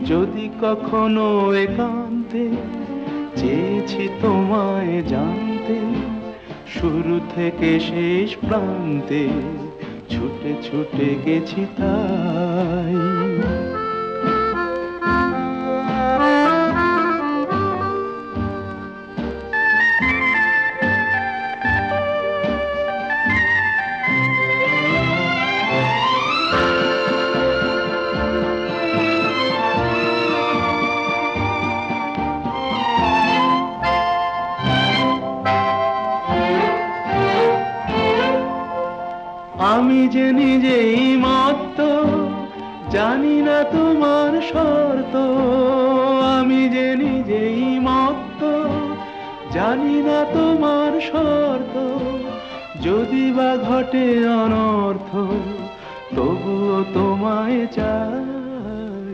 যদি কখনো একান্তে চেয়েছি তোমায় জানতে, শুরু থেকে শেষ প্রান্তে ছুটে ছুটে গেছি তাই। আমি যে নিজেই মত্ত, জানি না তোমার শর্ত। আমি যে নিজেই মত্ত, জানি না তোমার শর্ত। যদি বা ঘটে অনর্থ, তবুও তোমায় চাই।